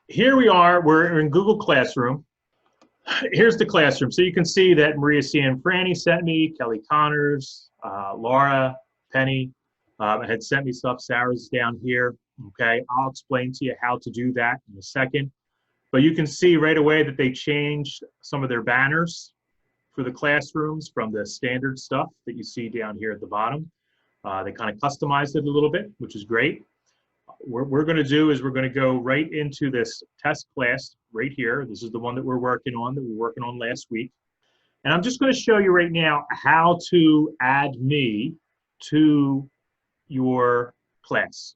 Here we are, we're in Google Classroom. Here's the classroom. So you can see that Maria Cianfrani sent me, Kelly Connors, Laura, Penny had sent me stuff. Sarah's down here. Okay, I'll explain to you how to do that in a second. But you can see right away that they changed some of their banners for the classrooms from the standard stuff that you see down here at the bottom. They kind of customized it a little bit, which is great. What we're going to do is we're going to go right into this test class right here. This is the one that we're working on, last week. And I'm just going to show you right now how to add me to your class.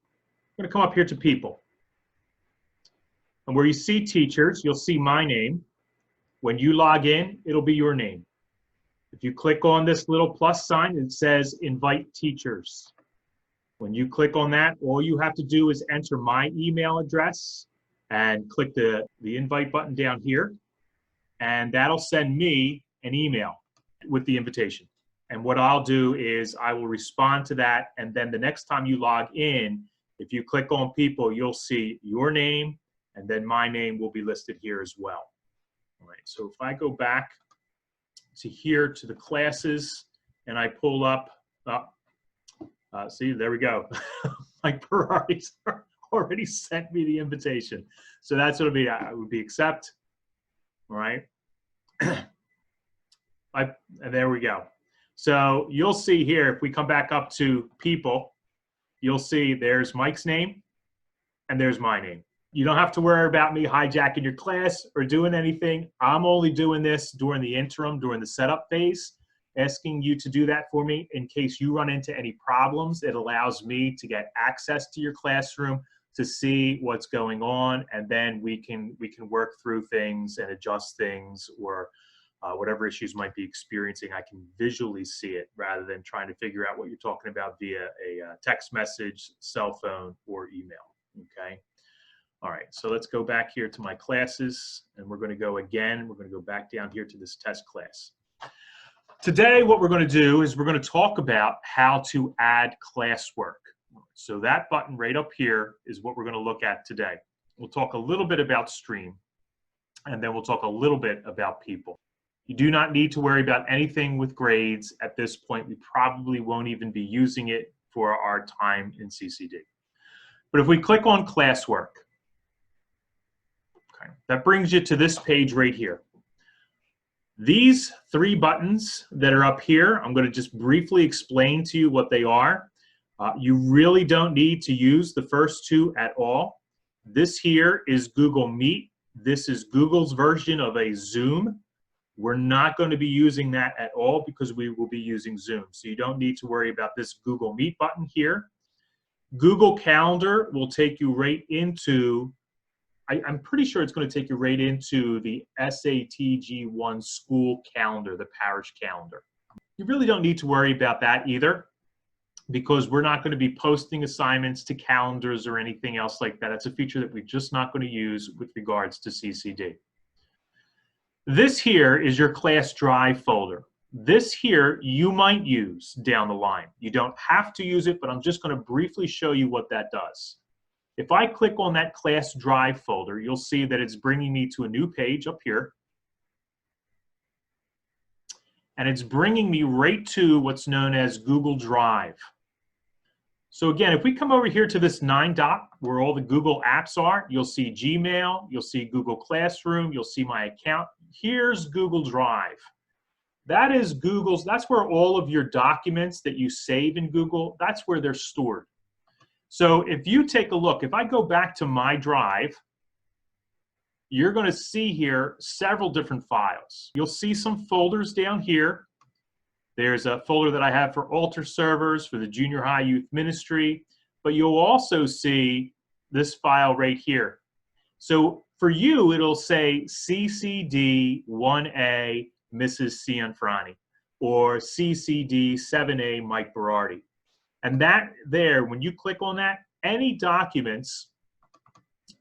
I'm going to come up here to people. And where you see teachers, you'll see my name. When you log in, it'll be your name. If you click on this little plus sign, it says invite teachers. When you click on that, all you have to do is enter my email address and click the invite button down here, and that'll send me an email with the invitation. And what I'll do is I will respond to that, and then the next time you log in, if you click on people, you'll see your name, and then my name will be listed here as well. All right, so if I go back to here to the classes, and I pull up, see, there we go. Mike Ferrari's already sent me the invitation. So that's what it would be accept. All right. And there we go. So you'll see here, if we come back up to people, you'll see there's Mike's name and there's my name. You don't have to worry about me hijacking your class or doing anything. I'm only doing this during the interim, during the setup phase, asking you to do that for me in case you run into any problems. It allows me to get access to your classroom to see what's going on, and then we can work through things and adjust things, or whatever issues might be experiencing. I can visually see it rather than trying to figure out what you're talking about via a text message, cell phone, or email. Okay. All right, so let's go back here to my classes, and we're going to go again. We're going to go back down here to this test class. Today, what we're going to do is we're going to talk about how to add classwork. So that button right up here is what we're going to look at today. We'll talk a little bit about Stream, and then we'll talk a little bit about people. You do not need to worry about anything with grades at this point. We probably won't even be using it for our time in CCD. But if we click on classwork, okay, that brings you to this page right here. These three buttons that are up here, I'm going to just briefly explain to you what they are. You really don't need to use the first two at all. This here is Google Meet. This is Google's version of a Zoom. We're not going to be using that at all because we will be using Zoom. So you don't need to worry about this Google Meet button here. Google Calendar will take you right into, I'm pretty sure it's going to take you right into the SATG1 school calendar, the parish calendar. You really don't need to worry about that either, because we're not going to be posting assignments to calendars or anything else like that. It's a feature that we're just not going to use with regards to CCD. This here is your class drive folder. This here you might use down the line. You don't have to use it, but I'm just going to briefly show you what that does. If I click on that class drive folder, you'll see that it's bringing me to a new page up here. And it's bringing me right to what's known as Google Drive. So again, if we come over here to this 9 dot where all the Google apps are, you'll see Gmail, you'll see Google Classroom, you'll see my account. Here's Google Drive. That is Google's, that's where all of your documents that you save in Google, that's where they're stored. So if you take a look, if I go back to my drive, you're going to see here several different files. You'll see some folders down here. There's a folder that I have for altar servers, for the junior high youth ministry, but you'll also see this file right here. So for you, it'll say CCD 1A Mrs. Cianfrani, or CCD 7A Mike Berardi. And that there, when you click on that, any documents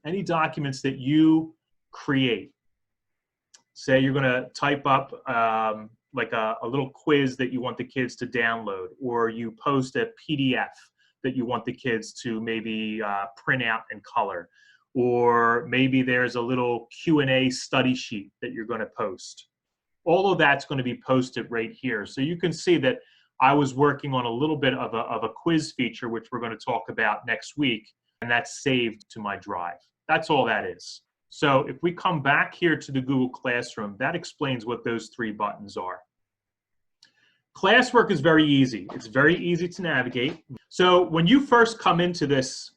that you create, say you're going to type up like a little quiz that you want the kids to download, or you post a PDF that you want the kids to maybe print out and color, or maybe there's a little Q&A study sheet that you're going to post. All of that's going to be posted right here. So you can see that I was working on a little bit of a quiz feature, which we're going to talk about next week, and that's saved to my drive. That's all that is. So if we come back here to the Google Classroom, that explains what those three buttons are. Classwork is very easy. It's very easy to navigate. So when you first come into this,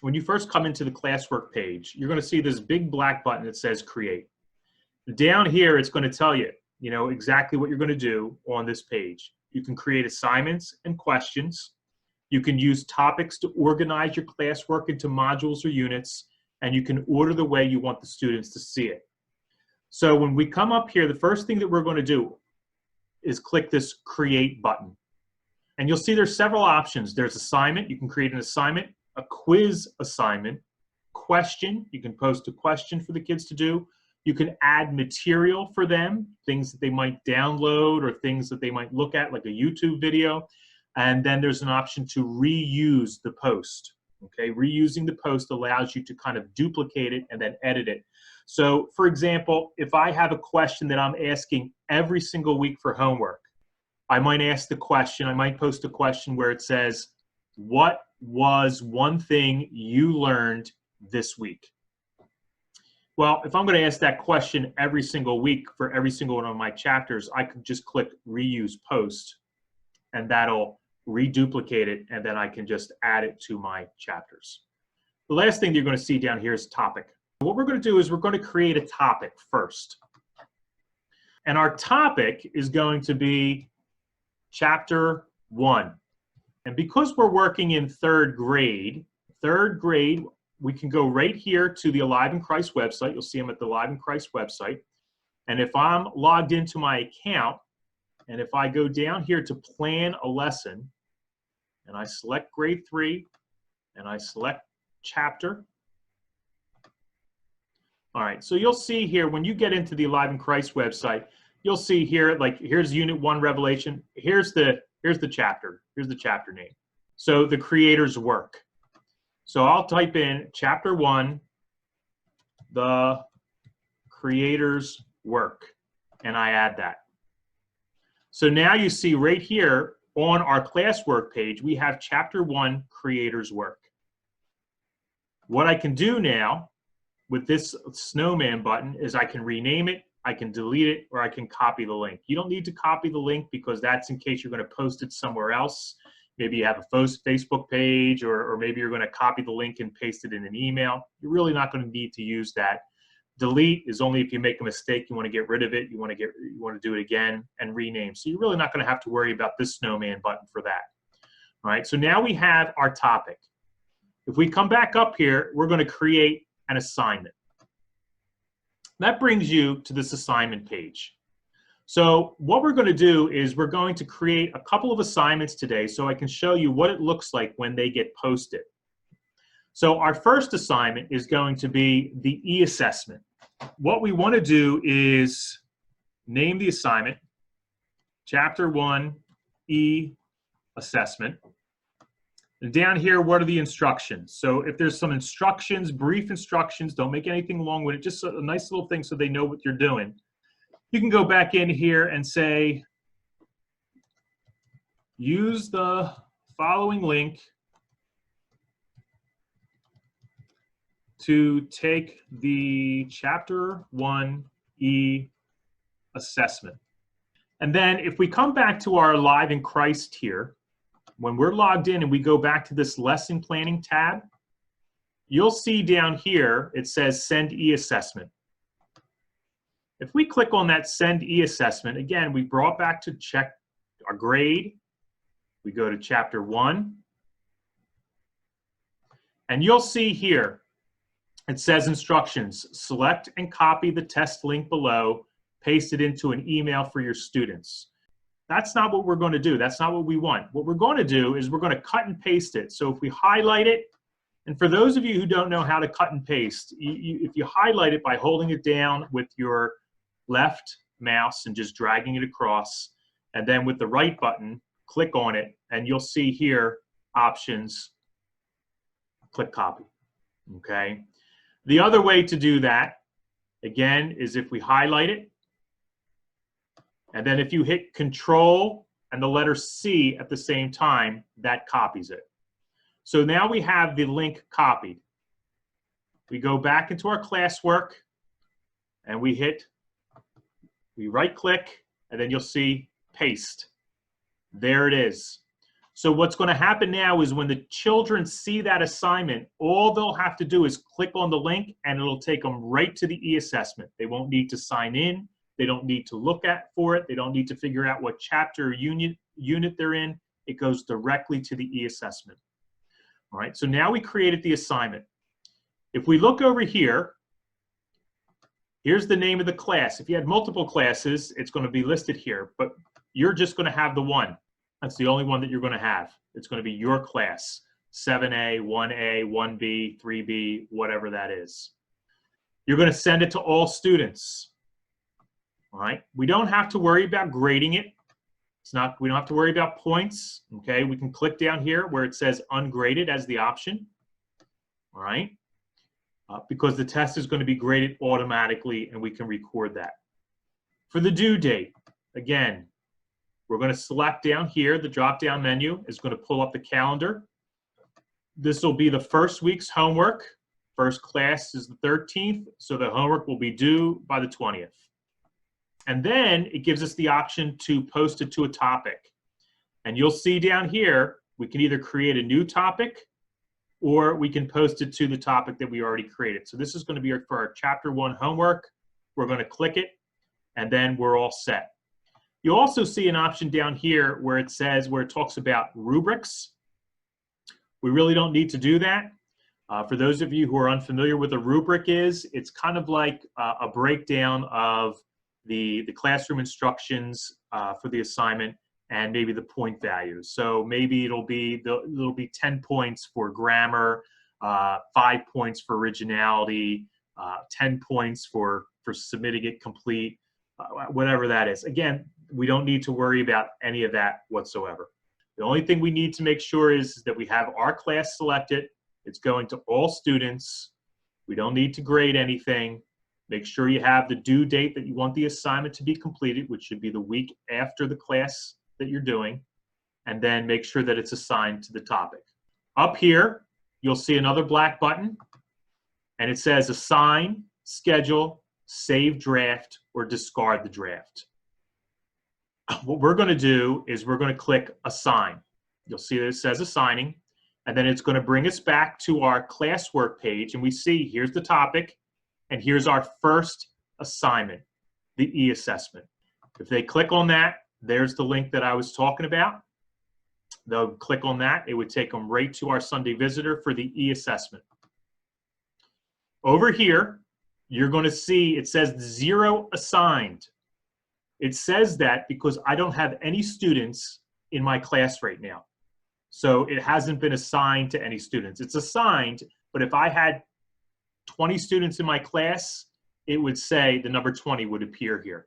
when you first come into the Classwork page, you're going to see this big black button that says Create. Down here, it's going to tell you, exactly what you're going to do on this page. You can create assignments and questions. You can use topics to organize your classwork into modules or units, and you can order the way you want the students to see it. So when we come up here, the first thing that we're going to do is click this Create button. And you'll see there's several options. There's assignment. You can create an assignment, a quiz assignment, question. You can post a question for the kids to do. You can add material for them, things that they might download or things that they might look at, like a YouTube video. And then there's an option to reuse the post. Okay, reusing the post allows you to kind of duplicate it and then edit it. So, for example, if I have a question that I'm asking every single week for homework, I might ask the question, I might post a question where it says, what was one thing you learned this week? Well, if I'm going to ask that question every single week for every single one of my chapters, I could just click Reuse Post, and that'll reduplicate it, and then I can just add it to my chapters. The last thing you're going to see down here is topic. What we're going to do is we're going to create a topic first. And our topic is going to be Chapter 1. And because we're working in third grade, we can go right here to the Alive in Christ website. You'll see them at the Alive in Christ website. And if I'm logged into my account, and if I go down here to plan a lesson, and I select grade 3, and I select chapter. All right, so you'll see here, when you get into the Alive in Christ website, you'll see here, like, here's Unit 1 Revelation. Here's the chapter. Here's the chapter name. So the Creator's Work. So I'll type in Chapter 1, the Creator's Work, and I add that. So now you see right here on our classwork page, we have Chapter 1, Creator's Work. What I can do now with this snowman button is I can rename it, I can delete it, or I can copy the link. You don't need to copy the link because that's in case you're going to post it somewhere else. Maybe you have a Facebook page, or maybe you're going to copy the link and paste it in an email. You're really not going to need to use that. Delete is only if you make a mistake, you want to get rid of it, you want to do it again, and rename. So you're really not going to have to worry about this snowman button for that. All right, so now we have our topic. If we come back up here, we're going to create an assignment. That brings you to this assignment page. So what we're going to do is we're going to create a couple of assignments today so I can show you what it looks like when they get posted. So our first assignment is going to be the e-assessment. What we want to do is name the assignment, Chapter 1 e-assessment. And down here, what are the instructions? So if there's some instructions, brief instructions, don't make anything long with it, just a nice little thing so they know what you're doing. You can go back in here and say, use the following link to take the Chapter 1 e-assessment. And then if we come back to our Alive in Christ here, when we're logged in and we go back to this lesson planning tab, you'll see down here, it says send e-assessment. If we click on that send e-assessment, again, we brought back to check our grade. We go to Chapter 1. And you'll see here, it says instructions. Select and copy the test link below, paste it into an email for your students. That's not what we're going to do. That's not what we want. What we're going to do is we're going to cut and paste it. So if we highlight it, and for those of you who don't know how to cut and paste, if you highlight it by holding it down with your left mouse and just dragging it across, and then with the right button, click on it, and you'll see here options, click copy. okay? The other way to do that, again, is if we highlight it, and then if you hit Control and the letter C at the same time, that copies it. So now we have the link copied. We go back into our classwork and we right click, and then you'll see paste. There it is. So what's going to happen now is when the children see that assignment, all they'll have to do is click on the link and it'll take them right to the e-assessment. They won't need to sign in. They don't need to look for it. They don't need to figure out what chapter or unit they're in. It goes directly to the e-assessment. All right, so now we created the assignment. If we look over here, here's the name of the class. If you had multiple classes, it's going to be listed here, but you're just going to have the one. That's the only one that you're going to have. It's going to be your class, 7A, 1A, 1B, 3B, whatever that is. You're going to send it to all students. All right. We don't have to worry about grading it. We don't have to worry about points. Okay. We can click down here where it says ungraded as the option. All right. Because the test is going to be graded automatically and we can record that. For the due date, again, we're going to select down here, the drop-down menu is going to pull up the calendar. This will be the first week's homework. First class is the 13th, so the homework will be due by the 20th. And then it gives us the option to post it to a topic. And you'll see down here, we can either create a new topic or we can post it to the topic that we already created. So this is going to be for our Chapter 1 homework. We're going to click it, and then we're all set. You'll also see an option down here where it talks about rubrics. We really don't need to do that. For those of you who are unfamiliar with a rubric it's kind of like a breakdown of the classroom instructions for the assignment and maybe the point values. So maybe it'll be 10 points for grammar, 5 points for originality, 10 points for submitting it complete, whatever that is. Again, we don't need to worry about any of that whatsoever. The only thing we need to make sure is that we have our class selected. It's going to all students. We don't need to grade anything. Make sure you have the due date that you want the assignment to be completed, which should be the week after the class that you're doing, and then make sure that it's assigned to the topic. Up here, you'll see another black button, and it says assign, schedule, save draft, or discard the draft. What we're going to do is we're going to click assign. You'll see that it says assigning, and then it's going to bring us back to our classwork page, and we see here's the topic, and here's our first assignment, the e-assessment. If they click on that, there's the link that I was talking about. They'll click on that. It would take them right to our Sunday Visitor for the e-assessment. Over here, you're going to see it says 0 assigned. It says that because I don't have any students in my class right now. So it hasn't been assigned to any students. It's assigned, but if I had 20 students in my class, it would say the number 20 would appear here.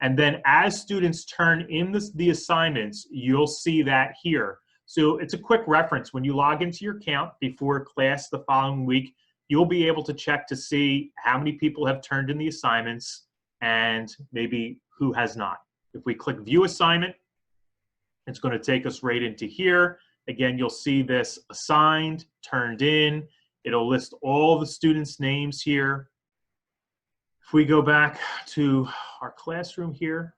And then as students turn in the assignments, you'll see that here. So it's a quick reference. When you log into your account before class the following week, you'll be able to check to see how many people have turned in the assignments and maybe who has not. If we click View Assignment, it's going to take us right into here. Again, you'll see this assigned, turned in. It'll list all the students' names here. If we go back to our classroom here,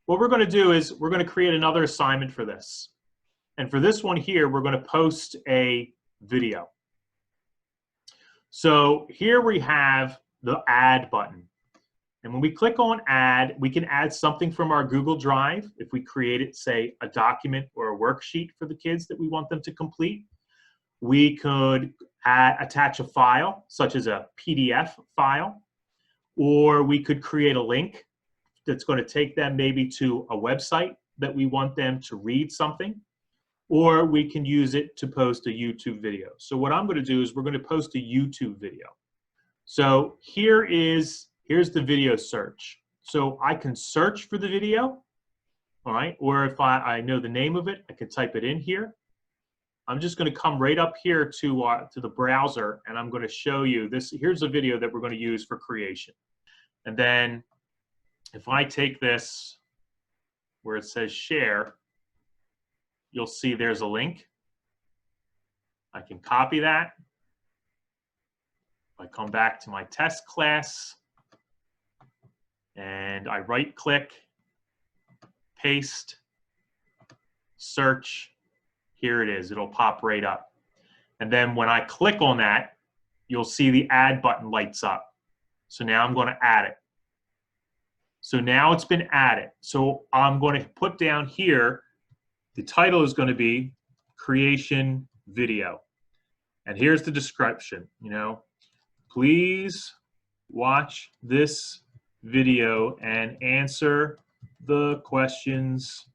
what we're going to do is we're going to create another assignment for this. And for this one here, we're going to post a video. So here we have the Add button. And when we click on Add, we can add something from our Google Drive. If we created, say, a document or a worksheet for the kids that we want them to complete, we could attach a file, such as a PDF file, or we could create a link that's going to take them maybe to a website that we want them to read something, or we can use it to post a YouTube video. So what I'm going to do is we're going to post a YouTube video. So here's the video search. So I can search for the video, all right? Or if I know the name of it, I can type it in here. I'm just going to come right up here to the browser, and I'm going to show you this. Here's a video that we're going to use for creation. And then if I take this where it says share, you'll see there's a link. I can copy that. I come back to my test class and I right click, paste, search. Here it is. It'll pop right up. And then when I click on that, you'll see the add button lights up. So now I'm going to add it. So now it's been added. So I'm going to put down here, the title is going to be creation video. And here's the description, please watch this video and answer the questions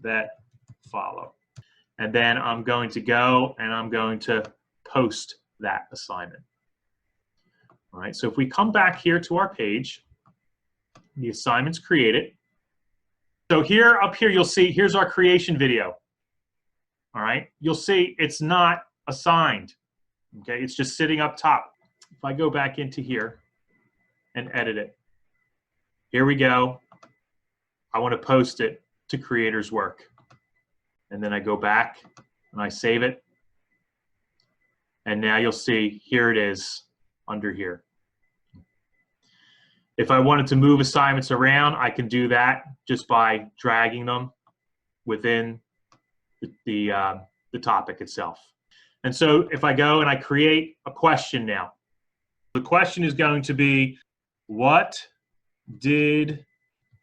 that follow. And then I'm going to go and I'm going to post that assignment. All right, so if we come back here to our page, the assignment's created. So up here, you'll see, here's our creation video. All right, you'll see it's not assigned. Okay, it's just sitting up top. If I go back into here and edit it, here we go. I want to post it to Creators Work. And then I go back and I save it. And now you'll see here it is under here. If I wanted to move assignments around, I can do that just by dragging them within the topic itself. And so if I go and I create a question now, the question is going to be, what did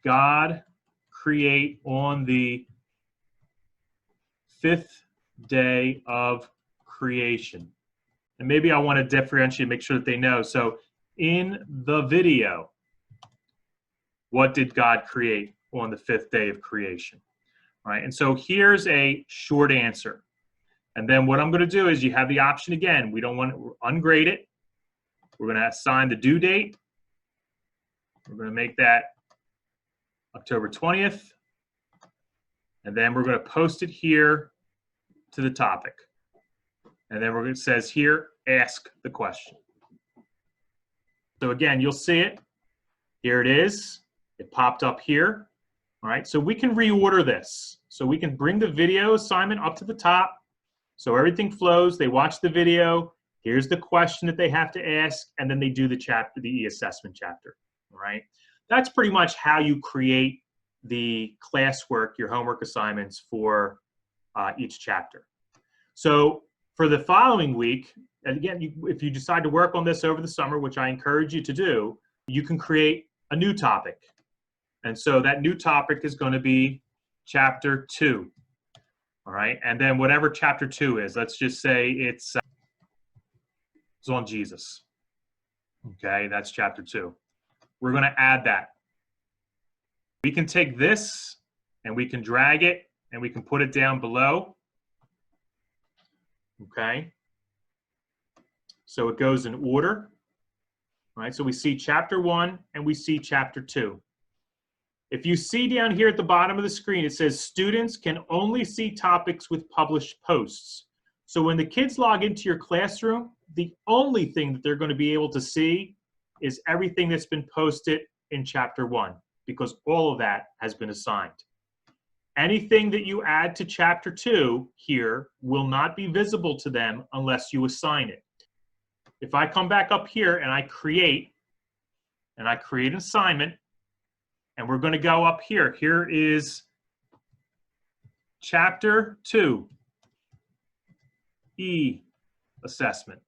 God create on the 5th day of creation? And maybe I want to differentiate, make sure that they know. So in the video, what did God create on the 5th day of creation? All right, and so here's a short answer. And then what I'm going to do is you have the option again. We don't want to ungrade it. We're going to assign the due date. We're going to make that October 20th. And then we're going to post it here to the topic. And then it says here, ask the question. So again, you'll see it. Here it is. It popped up here. All right, so we can reorder this. So we can bring the video assignment up to the top. So everything flows. They watch the video. Here's the question that they have to ask, and then they do the chapter, the e-assessment chapter. All right, that's pretty much how you create the classwork, your homework assignments for each chapter. So for the following week, and again, if you decide to work on this over the summer, which I encourage you to do, you can create a new topic. And so that new topic is going to be chapter 2. All right, and then whatever chapter 2 is, let's just say it's on Jesus. Okay, that's chapter 2. We're going to add that. We can take this and we can drag it and we can put it down below. Okay, so it goes in order. All right, so we see chapter 1 and we see chapter 2. If you see down here at the bottom of the screen, it says students can only see topics with published posts. So when the kids log into your classroom, the only thing that they're going to be able to see is everything that's been posted in chapter 1, because all of that has been assigned. Anything that you add to chapter 2 here will not be visible to them unless you assign it. If I come back up here and I create an assignment, and we're going to go up here. Here is chapter 2, e-assessment.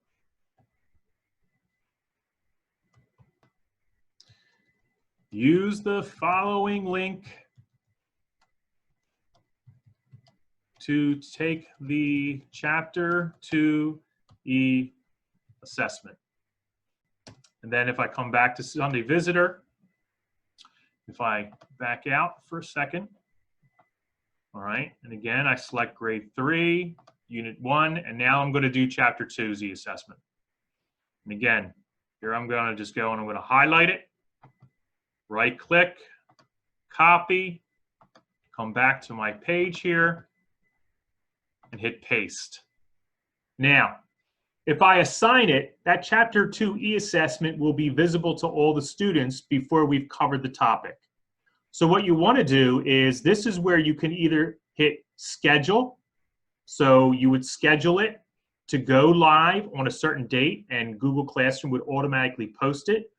Use the following link to take the chapter 2 e-assessment. And then if I come back to Sunday Visitor, if I back out for a second, all right, and again, I select grade 3, unit 1, and now I'm going to do chapter 2's e-assessment. And again, here I'm going to just go and I'm going to highlight it, right click, copy, come back to my page here and hit paste. Now, if I assign it, that Chapter 2 e-assessment will be visible to all the students before we've covered the topic. So what you want to do is, this is where you can either hit schedule. So you would schedule it to go live on a certain date and Google Classroom would automatically post it.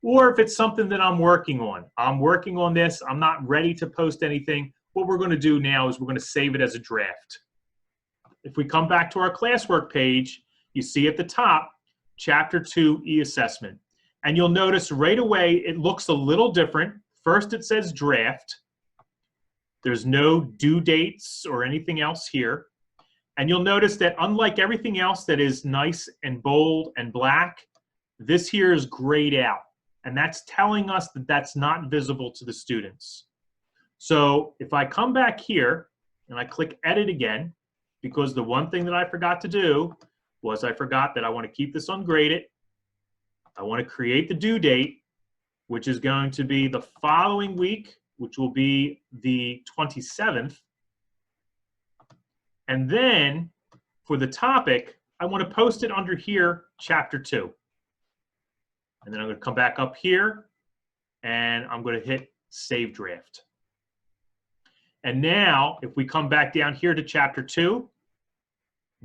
Or if it's something that I'm working on this, I'm not ready to post anything, what we're going to do now is we're going to save it as a draft. If we come back to our classwork page, you see at the top, Chapter 2 e-assessment. And you'll notice right away it looks a little different. First it says draft. There's no due dates or anything else here. And you'll notice that unlike everything else that is nice and bold and black, this here is grayed out. And that's telling us that that's not visible to the students. So if I come back here and I click edit again, because the one thing that I forgot to do was I forgot that I want to keep this ungraded. I want to create the due date, which is going to be the following week, which will be the 27th. And then for the topic, I want to post it under here, Chapter 2. And then I'm going to come back up here and I'm going to hit Save Draft. And now if we come back down here to Chapter 2,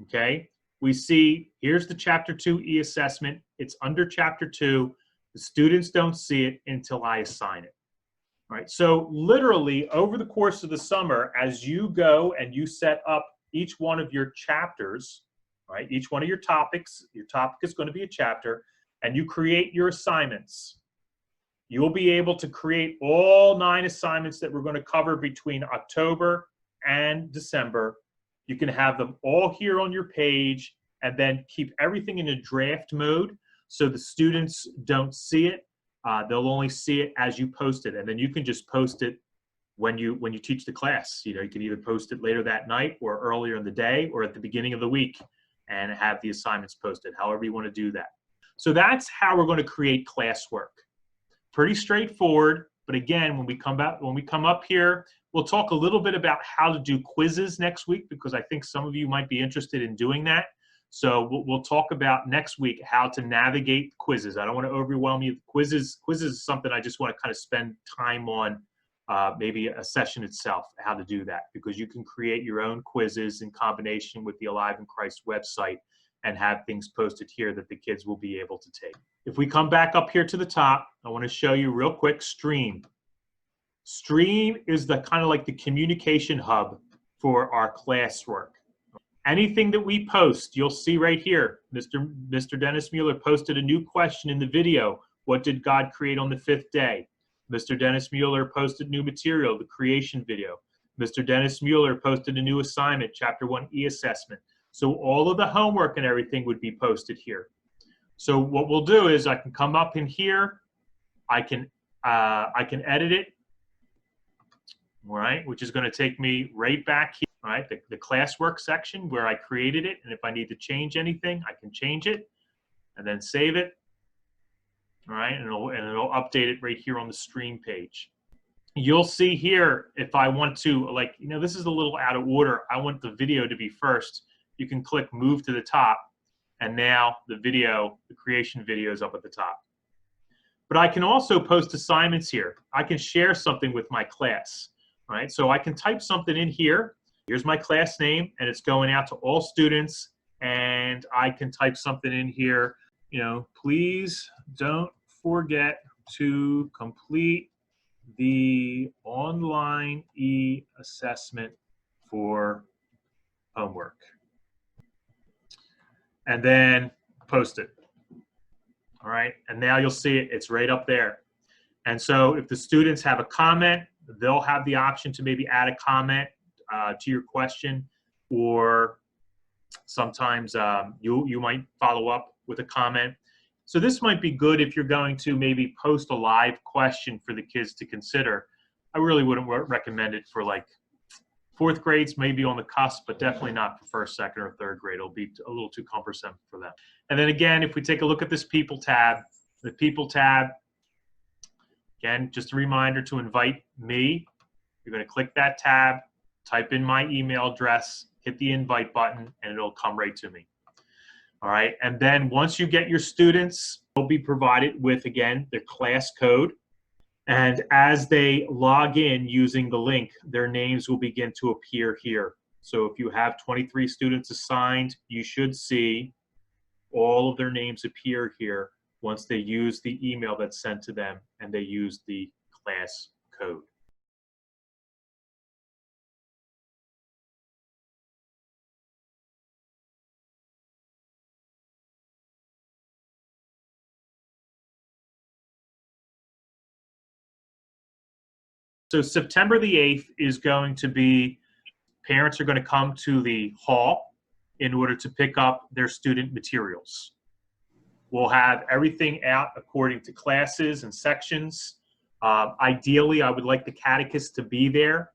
okay, we see here's the Chapter 2 e-assessment. It's under Chapter 2. The students don't see it until I assign it. All right, so literally over the course of the summer, as you go and you set up each one of your chapters, right, each one of your topics, your topic is going to be a chapter, and you create your assignments. You'll be able to create all 9 assignments that we're going to cover between October and December. You can have them all here on your page and then keep everything in a draft mode so the students don't see it. They'll only see it as you post it, and then you can just post it when you teach the class. You know, you can either post it later that night or earlier in the day or at the beginning of the week and have the assignments posted, however you want to do that. So that's how we're going to create classwork. Pretty straightforward, but again, when we come up here, we'll talk a little bit about how to do quizzes next week, because I think some of you might be interested in doing that. So we'll talk about next week how to navigate quizzes. I don't want to overwhelm you. Quizzes is something I just want to kind of spend time on, maybe a session itself, how to do that, because you can create your own quizzes in combination with the Alive in Christ website and have things posted here that the kids will be able to take. If we come back up here to the top, I want to show you real quick Stream. Stream is the kind of like the communication hub for our classwork. Anything that we post, you'll see right here, Mr. Dennis Mueller posted a new question in the video. What did God create on the 5th day? Mr. Dennis Mueller posted new material, the creation video. Mr. Dennis Mueller posted a new assignment, Chapter 1 e-assessment. So all of the homework and everything would be posted here. So what we'll do is I can come up in here, I can edit it, all right, which is going to take me right back here, all right, the classwork section where I created it, and if I need to change anything, I can change it, and then save it, all right, and it'll update it right here on the Stream page. You'll see here if I want to, like, you know, this is a little out of order. I want the video to be first. You can click Move to the top, and now the video, the creation video is up at the top. But I can also post assignments here. I can share something with my class, right? So I can type something in here. Here's my class name, and it's going out to all students, and I can type something in here, you know, please don't forget to complete the online e-assessment for homework. And then post it. All right, and now you'll see it, it's right up there. And so if the students have a comment, they'll have the option to maybe add a comment to your question, or sometimes you might follow up with a comment. So this might be good if you're going to maybe post a live question for the kids to consider. I really wouldn't recommend it for like 4th grades, maybe on the cusp, but definitely not for 1st, 2nd, or 3rd grade. It'll be a little too cumbersome for them. And then again, if we take a look at this People tab, the People tab, again, just a reminder to invite me You're going to click that tab, type in my email address, hit the invite button, and it'll come right to me. All right, and then once you get your students, they'll be provided with, again, their class code. And as they log in using the link, their names will begin to appear here. So if you have 23 students assigned, you should see all of their names appear here once they use the email that's sent to them and they use the class code. So September the 8th is going to be, parents are going to come to the hall in order to pick up their student materials. We'll have everything out according to classes and sections. Ideally, I would like the catechist to be there.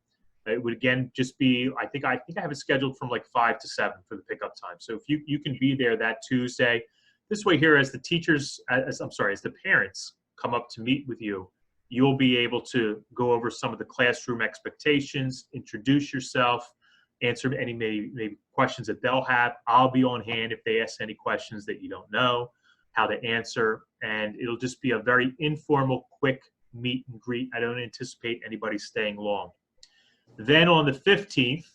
It would, again, just be, I think I have it scheduled from like 5 to 7 for the pickup time. So if you can be there that Tuesday, this way here, as the teachers, as the parents come up to meet with you, you'll be able to go over some of the classroom expectations, introduce yourself, answer any maybe questions that they'll have. I'll be on hand if they ask any questions that you don't know how to answer, and it'll just be a very informal, quick meet and greet. I don't anticipate anybody staying long. Then on the 15th,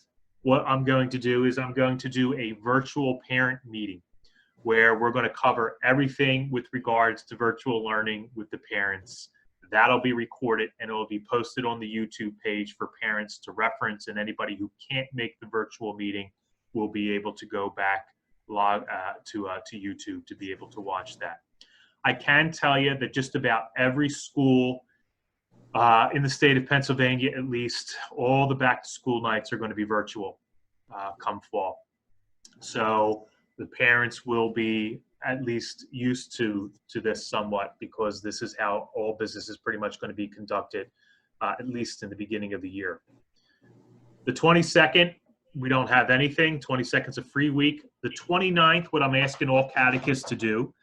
what I'm going to do is I'm going to do a virtual parent meeting where we're going to cover everything with regards to virtual learning with the parents. That'll be recorded and it will be posted on the YouTube page for parents to reference, and anybody who can't make the virtual meeting will be able to go back to YouTube to be able to watch that. I can tell you that just about every school in the state of Pennsylvania, at least, all the back to school nights are going to be virtual come fall. So the parents will be at least used to this somewhat, because this is how all business is pretty much going to be conducted, at least in the beginning of the year. The 22nd, we don't have anything. 22nd is a free week. The 29th, what I'm asking all catechists to do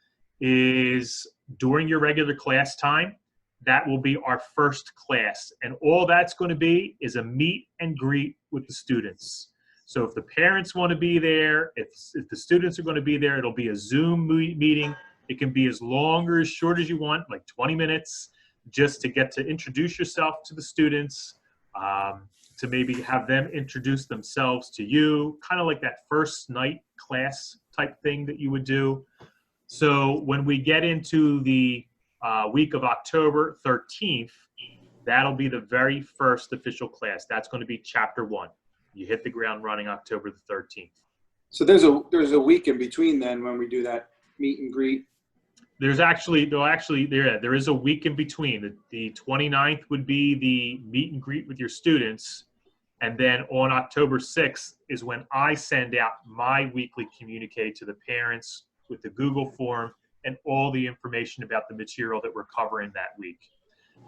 is during your regular class time, that will be our first class. And all that's going to be is a meet and greet with the students. So if the parents want to be there, if the students are going to be there, it'll be a Zoom meeting. It can be as long or as short as you want, like 20 minutes, just to get to introduce yourself to the students, to maybe have them introduce themselves to you, kind of like that first night class type thing that you would do. So when we get into the week of October 13th, that'll be the very first official class. That's going to be chapter 1. You hit the ground running October the 13th. So there's a week in between then when we do that meet and greet. There is a week in between. The 29th would be the meet and greet with your students. And then on October 6th is when I send out my weekly communique to the parents with the Google form and all the information about the material that we're covering that week.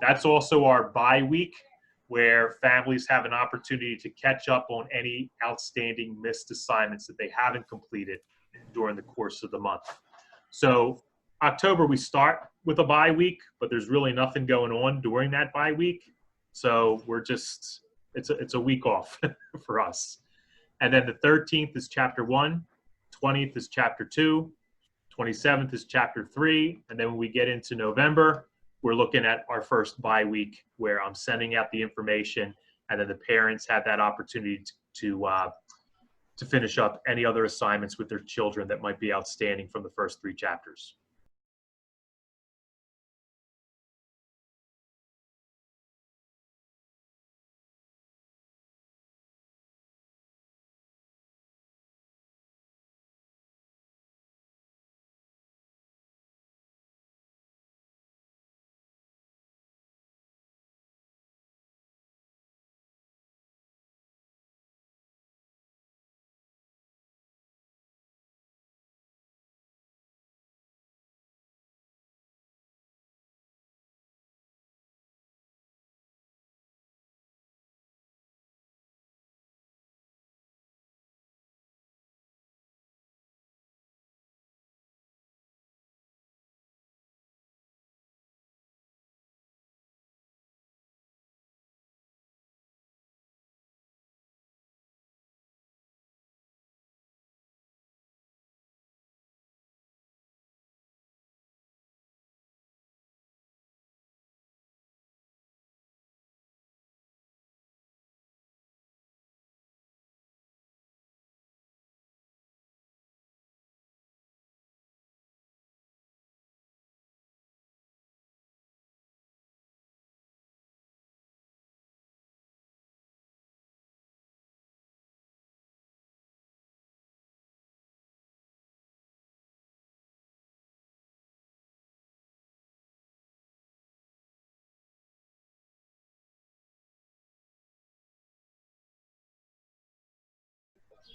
That's also our bye week, where families have an opportunity to catch up on any outstanding missed assignments that they haven't completed during the course of the month. So October, we start with a bye week, but there's really nothing going on during that bye week. So we're just, it's a week off for us. And then the 13th is chapter 1, 20th is chapter 2, 27th is chapter 3. And then when we get into November, we're looking at our first bye week, where I'm sending out the information, and then the parents have that opportunity to finish up any other assignments with their children that might be outstanding from the first 3 chapters.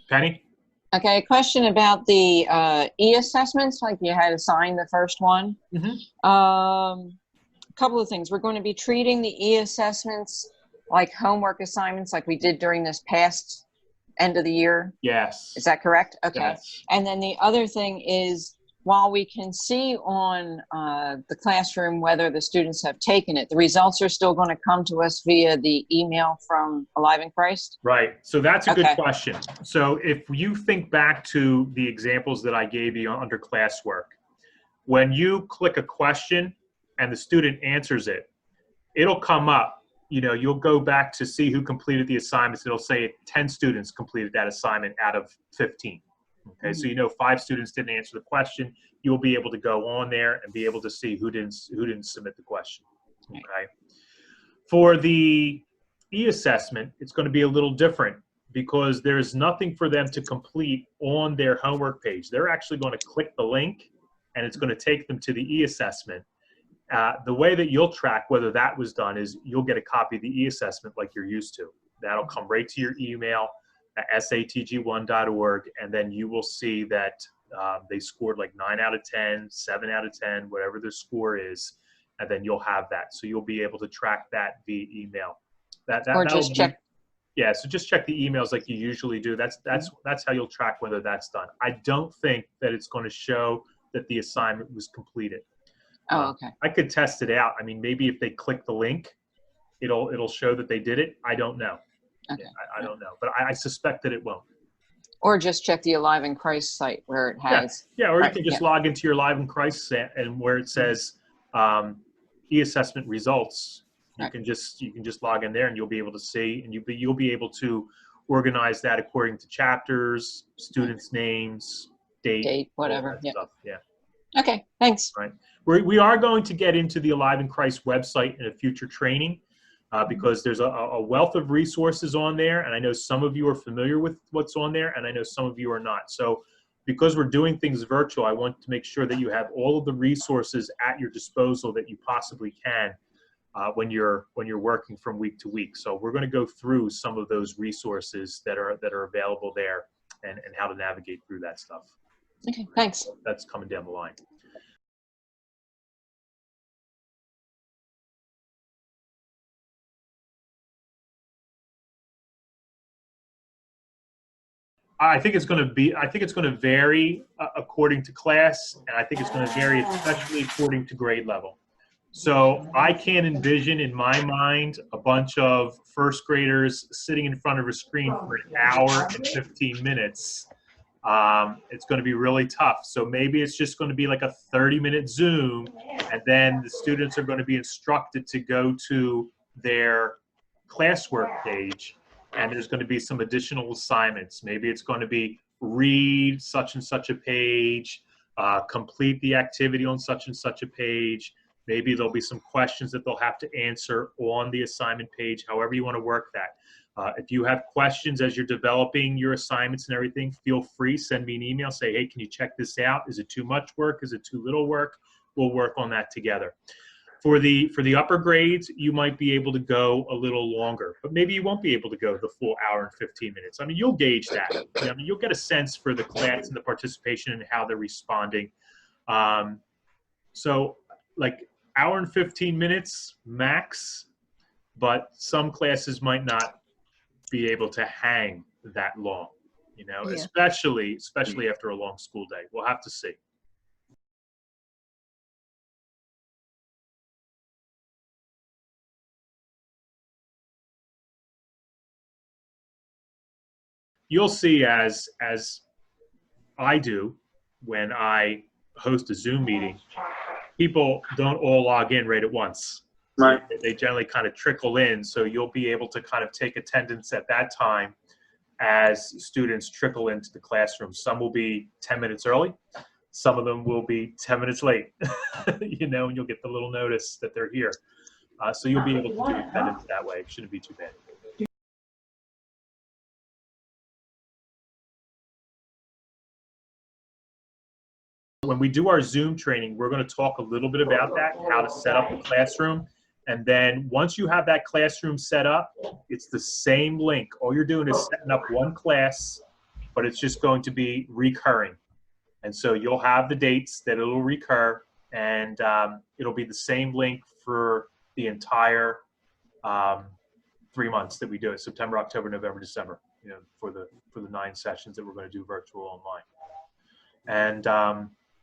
Penny? Okay, a question about the e-assessments, like you had assigned the first one. A couple of things. We're going to be treating the e-assessments like homework assignments like we did during this past end of the year. Yes. Is that correct? Okay. Yes. And then the other thing is, while we can see on the classroom whether the students have taken it, the results are still going to come to us via the email from Alive in Christ? Right. So that's a good Okay. question. So if you think back to the examples that I gave you under classwork, when you click a question and the student answers it, it'll come up. You know, you'll go back to see who completed the assignments. It'll say 10 students completed that assignment out of 15. Okay, so you know 5 students didn't answer the question. You'll be able to go on there and be able to see who didn't submit the question. Okay. For the e-assessment, it's going to be a little different because there's nothing for them to complete on their homework page. They're actually going to click the link and it's going to take them to the e-assessment. The way that you'll track whether that was done is you'll get a copy of the e-assessment like you're used to. That'll come right to your email at satg1.org, and then you will see that they scored like 9 out of 10, 7 out of 10, whatever their score is, and then you'll have that. So you'll be able to track that via email. Or just check. Yeah, so just check the emails like you usually do. That's how you'll track whether that's done. I don't think that it's going to show that the assignment was completed. Oh, okay. I could test it out. I mean, maybe if they click the link, it'll show that they did it. I don't know. Okay. I don't know, but I suspect that it won't. Or just check the Alive in Christ site where it has. Yeah, or Right, you can just yeah. log into your Alive in Christ set, and where it says e-assessment results, you Right. can just log in there and you'll be able to see, and you'll be able to organize that according to chapters, students' names, date, whatever. all that Yeah. stuff. Yeah. Okay, thanks. Right. We are going to get into the Alive in Christ website in a future training because there's a wealth of resources on there. And I know some of you are familiar with what's on there, and I know some of you are not. So because we're doing things virtual, I want to make sure that you have all of the resources at your disposal that you possibly can when you're working from week to week. So we're going to go through some of those resources that are available there and how to navigate through that stuff. Okay, thanks. That's coming down the line. I think it's going to vary according to class, and I think it's going to vary especially according to grade level. So I can't envision in my mind a bunch of first graders sitting in front of a screen for an hour and 15 minutes. It's going to be really tough. So maybe it's just going to be like a 30-minute Zoom, and then the students are going to be instructed to go to their classwork page, and there's going to be some additional assignments. Maybe it's going to be read such and such a page, complete the activity on such and such a page. Maybe there'll be some questions that they'll have to answer on the assignment page, however you want to work that. If you have questions as you're developing your assignments and everything, feel free, send me an email, say, hey, can you check this out? Is it too much work? Is it too little work? We'll work on that together. For the upper grades, you might be able to go a little longer, but maybe you won't be able to go the full hour and 15 minutes. I mean, you'll gauge that. I mean, you'll get a sense for the class and the participation and how they're responding. So like hour and 15 minutes max, but some classes might not be able to hang that long, you know, Yeah. especially after a long school day. We'll have to see. You'll see as I do when I host a Zoom meeting, people don't all log in right at once. Right. They generally kind of trickle in, so you'll be able to kind of take attendance at that time as students trickle into the classroom. Some will be 10 minutes early. Some of them will be 10 minutes late, you know, and you'll get the little notice that they're here. So you'll be able to do attendance that way. It shouldn't be too bad. When we do our Zoom training, we're going to talk a little bit about that, how to set up the classroom. And then once you have that classroom set up, it's the same link. All you're doing is setting up one class but it's just going to be recurring. And so you'll have the dates that it'll recur, and it'll be the same link for the entire 3 months that we do it: September, October, November, December. You know, for the 9 sessions that we're going to do virtual online. And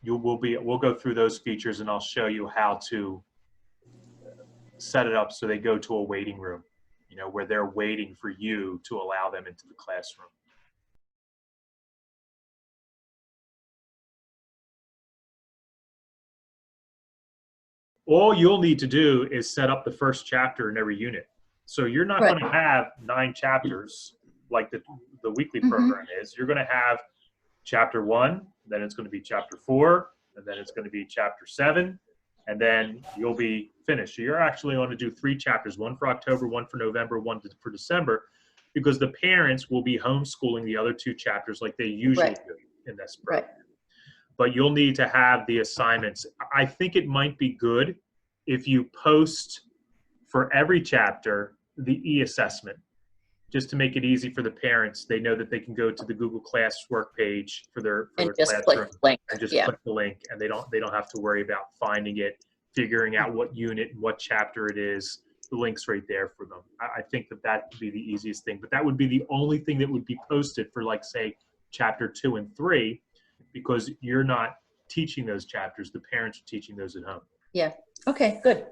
we'll go through those features, and I'll show you how to set it up so they go to a waiting room, you know, where they're waiting for you to allow them into the classroom. All you'll need to do is set up the first chapter in every unit. So you're not going to have 9 chapters like the weekly program is. You're going to have chapter 1, then it's going to be chapter 4, and then it's going to be chapter 7, and then you'll be finished. So you're actually going to do 3 chapters, 1 for October, 1 for November, 1 for December, because the parents will be homeschooling the other 2 chapters like they usually do in this program. But you'll need to have the assignments. I think it might be good if you post for every chapter the e-assessment, just to make it easy for the parents. They know that they can go to the Google Classwork page for their classroom click the link. and just click the link, and they don't have to worry about finding it, figuring out what unit and what chapter it is. The link's right there for them. I think that would be the easiest thing, but that would be the only thing that would be posted for, like, say, chapter 2 and 3, because you're not teaching those chapters. The parents are teaching those at home. Yeah. Okay, good.